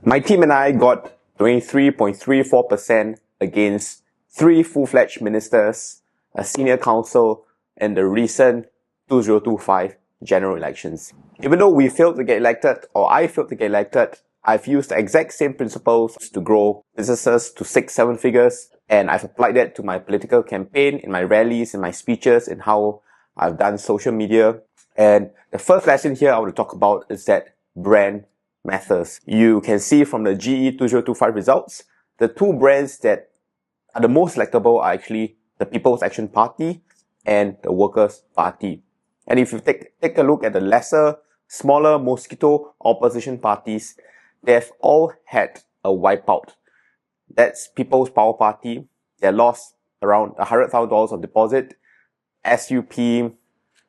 My team and I got 23.34% against 3 full-fledged ministers, a senior counsel, in the recent 2025 general elections. Even though we failed to get elected, or I failed to get elected, I've used the exact same principles to grow businesses to 6-7 figures, and I've applied that to my political campaign, in my rallies, in my speeches, in how I've done social media. And the first lesson here I want to talk about is that brand matters. You can see from the GE 2025 results, the two brands that are the most selectable are actually the People's Action Party and the Workers' Party. And if you take a look at the smaller mosquito opposition parties, they've all had a wipeout. That's People's Power Party. They lost around $100,000 of deposit. SUP,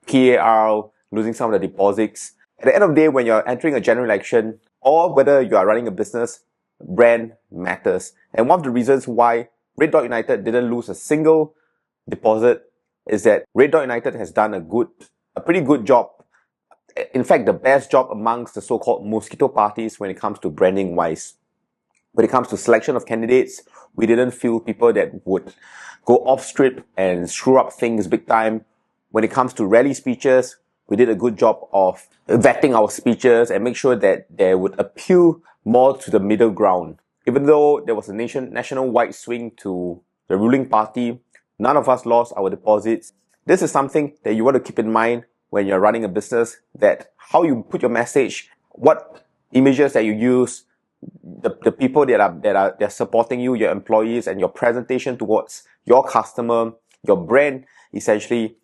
PAR, losing some of the deposits. At the end of the day, when you're entering a general election, or whether you are running a business, brand matters. And one of the reasons why Red Dot United didn't lose a single deposit is that Red Dot United has done a pretty good job. In fact, the best job amongst the so-called mosquito parties when it comes to branding wise. When it comes to selection of candidates, we didn't feel people that would go off script and screw up things big time. When it comes to rally speeches, we did a good job of vetting our speeches and make sure that they would appeal more to the middle ground. Even though there was a national-wide swing to the ruling party, none of us lost our deposits. This is something that you want to keep in mind when you're running a business, that how you put your message, what images that you use, the people that are supporting you, your employees, and your presentation towards your customer, your brand, essentially,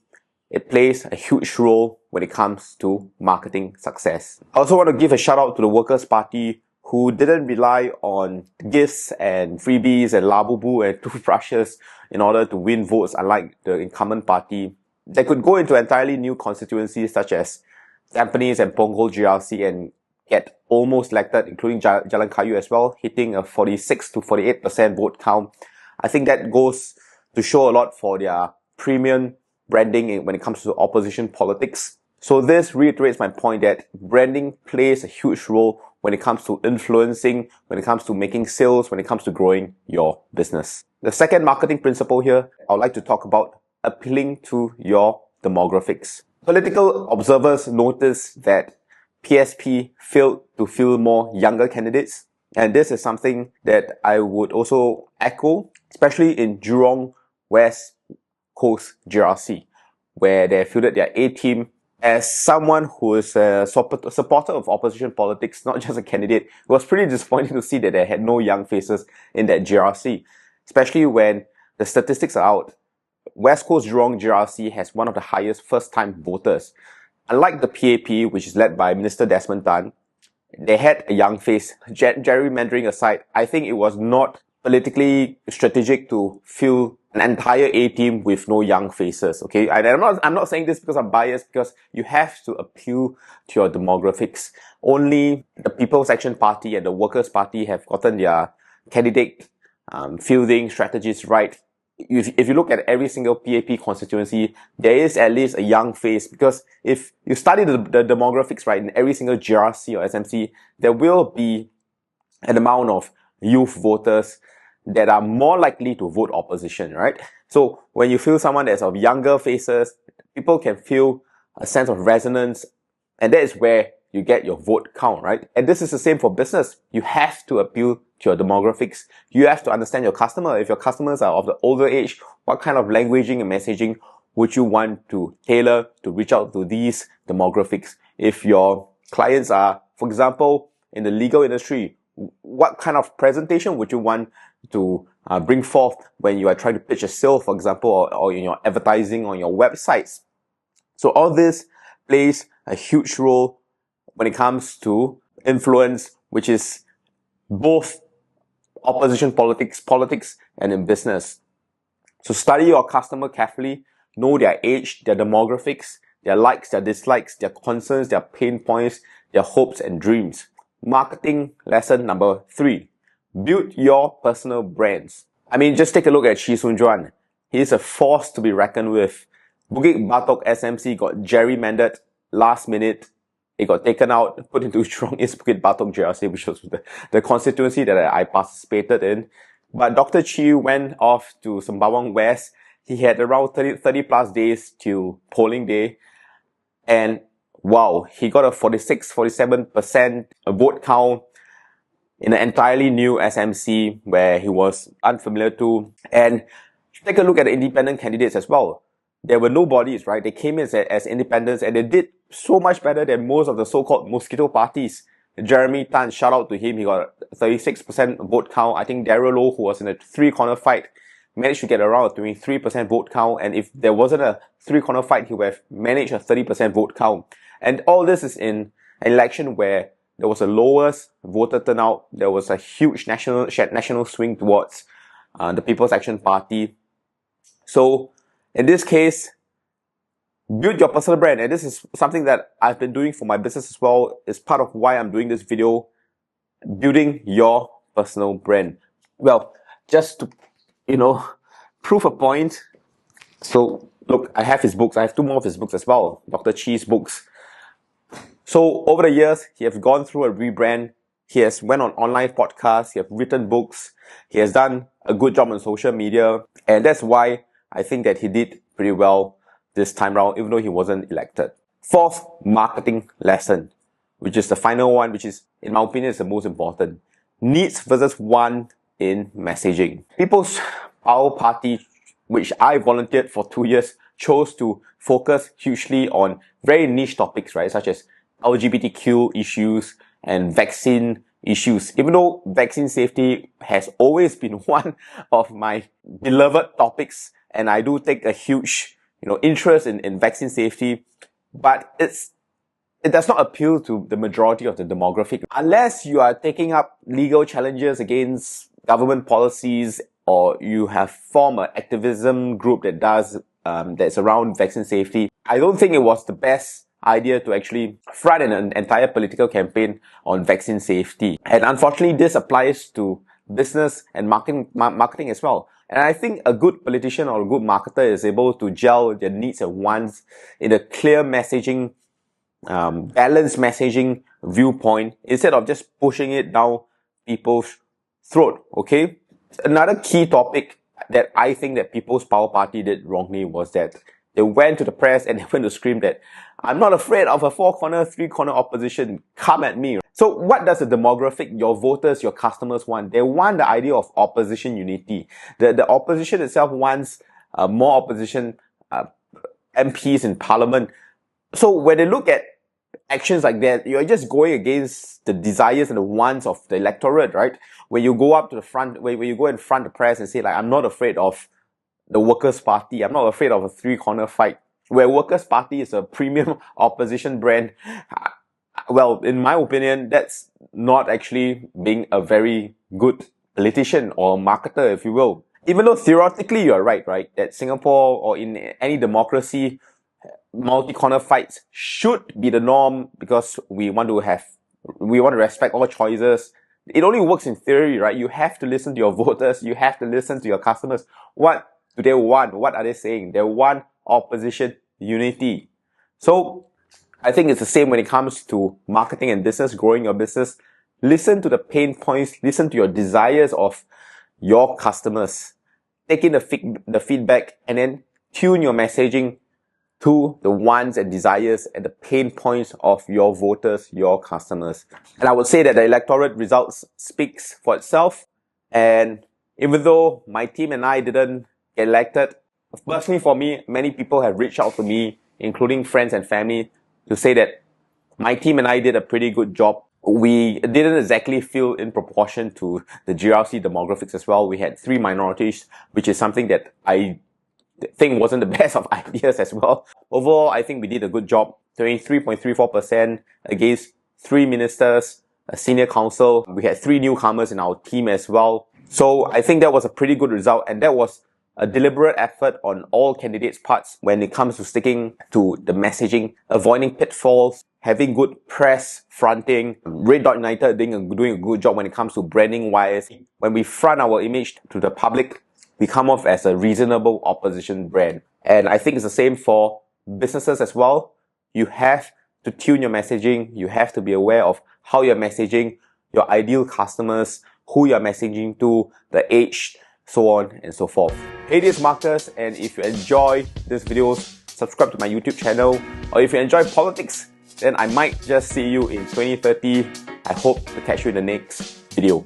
it plays a huge role when it comes to marketing success. I also want to give a shout out to the Workers' Party, who didn't rely on gifts and freebies and labubu and toothbrushes in order to win votes, unlike the incumbent party. They could go into entirely new constituencies such as Tampines and Punggol GRC and get almost elected, including Jalan Kayu as well, hitting a 46 to 48% vote count. I think that goes to show a lot for their premium branding when it comes to opposition politics. So this reiterates my point that branding plays a huge role when it comes to influencing, when it comes to making sales, when it comes to growing your business. The second marketing principle here, I would like to talk about appealing to your demographics. Political observers notice that PSP failed to fill more younger candidates, and this is something that I would also echo, especially in Jurong West Coast GRC, where they fielded their A team. As someone who is a supporter of opposition politics, not just a candidate, it was pretty disappointing to see that they had no young faces in that GRC, especially when the statistics are out. West Coast Jurong GRC has one of the highest first-time voters. Unlike the PAP, which is led by Minister Desmond Tan, they had a young face. Gerrymandering aside, I think it was not politically strategic to fill an entire A team with no young faces. Okay, and I'm not saying this because I'm biased, because you have to appeal to your demographics. Only the People's Action Party and the Workers' Party have gotten their candidate fielding strategies right. If you look at every single PAP constituency, there is at least a young face, because if you study the demographics right in every single GRC or SMC, there will be an amount of youth voters that are more likely to vote opposition, right? So when you feel someone that's of younger faces, people can feel a sense of resonance, and that is where you get your vote count, right? And this is the same for business. You have to appeal to your demographics. You have to understand your customer. If your customers are of the older age, what kind of languaging and messaging would you want to tailor to reach out to these demographics? If your clients are, for example, in the legal industry, what kind of presentation would you want to bring forth when you are trying to pitch a sale, for example, or in your advertising on your websites? So all this plays a huge role when it comes to influence, which is both opposition politics, and in business. So study your customer carefully, know their age, their demographics, their likes, their dislikes, their concerns, their pain points, their hopes and dreams. Marketing lesson number 3. Build your personal brands. I mean, just take a look at Chee Soon Juan. He is a force to be reckoned with. Bukit Batok SMC got gerrymandered last minute. it got taken out, put into Jurong East Bukit Batok JRC, which was the constituency that I participated in. But Dr. Chi went off to Sembawang West. He had around 30 plus days till polling day. And wow, he got a 47% vote count in an entirely new SMC where he was unfamiliar to. And take a look at the independent candidates as well. There were nobodies, right? They came in as independents and they did so much better than most of the so-called mosquito parties. Jeremy Tan, shout out to him. He got 36% vote count. I think Darryl Low, who was in a three-corner fight, managed to get around a 23% vote count. And if there wasn't a three-corner fight, he would have managed a 30% vote count. And all this is in an election where there was the lowest voter turnout. There was a huge national swing towards the People's Action Party. So in this case, build your personal brand. And this is something that I've been doing for my business as well. It's part of why I'm doing this video, building your personal brand. Well, just to, prove a point. So look, I have his books. I have two more of his books as well. Dr. Chi's books. So over the years, he has gone through a rebrand. He has went on online podcasts. He has written books. He has done a good job on social media. And that's why I think that he did pretty well this time around, even though he wasn't elected. Fourth marketing lesson, which is the final one, which is, in my opinion, is the most important. Needs versus want in messaging. People's Power Party, which I volunteered for 2 years, chose to focus hugely on very niche topics, right? Such as LGBTQ issues and vaccine issues. Even though vaccine safety has always been one of my beloved topics, and I do take a huge, interest in vaccine safety, but it does not appeal to the majority of the demographic. Unless you are taking up legal challenges against government policies, or you have formed an activism group that does that's around vaccine safety, I don't think it was the best idea to actually front an entire political campaign on vaccine safety. And unfortunately, this applies to business and marketing as well. And I think a good politician or a good marketer is able to gel their needs and wants in a clear messaging, balanced messaging viewpoint, instead of just pushing it down people's throat. Okay. Another key topic that I think that People's Power Party did wrongly was that they went to the press and they went to scream that I'm not afraid of a four-corner, three-corner opposition. Come at me. So what does the demographic, your voters, your customers want? They want the idea of opposition unity. The opposition itself wants more opposition MPs in parliament. So when they look at actions like that, you're just going against the desires and the wants of the electorate, right? When you go up to the front, when you go in front of the press and say, like, I'm not afraid of the Workers' Party, I'm not afraid of a three-corner fight, where Workers' Party is a premium opposition brand, well, in my opinion, that's not actually being a very good politician or marketer, if you will. Even though theoretically you're right, that Singapore or in any democracy, multi-corner fights should be the norm because we want to respect all choices. It only works in theory, right? You have to listen to your voters. You have to listen to your customers. What do they want? What are they saying? They want opposition unity. So I think it's the same when it comes to marketing and business, growing your business. Listen to the pain points. Listen to your desires of your customers. Take in the feedback and then tune your messaging to the wants and desires and the pain points of your voters, your customers. And I would say that the electorate results speaks for itself. And even though my team and I didn't get elected, personally for me, many people have reached out to me, including friends and family, to say that my team and I did a pretty good job. We didn't exactly feel in proportion to the GRC demographics as well. We had 3 minorities, which is something that I think wasn't the best of ideas as well. Overall, I think we did a good job. 23.34% against 3 ministers, a senior counsel. We had 3 newcomers in our team as well. So I think that was a pretty good result, and that was a deliberate effort on all candidates' parts when it comes to sticking to the messaging, avoiding pitfalls, having good press fronting. Red Dot United doing a good job when it comes to branding wise. When we front our image to the public, we come off as a reasonable opposition brand. And I think it's the same for businesses as well. You have to tune your messaging. You have to be aware of how you're messaging, your ideal customers, who you're messaging to, the age, so on and so forth. Hey, this is Marcus, and if you enjoy these videos, subscribe to my YouTube channel. Or if you enjoy politics, then I might just see you in 2030. I hope to catch you in the next video.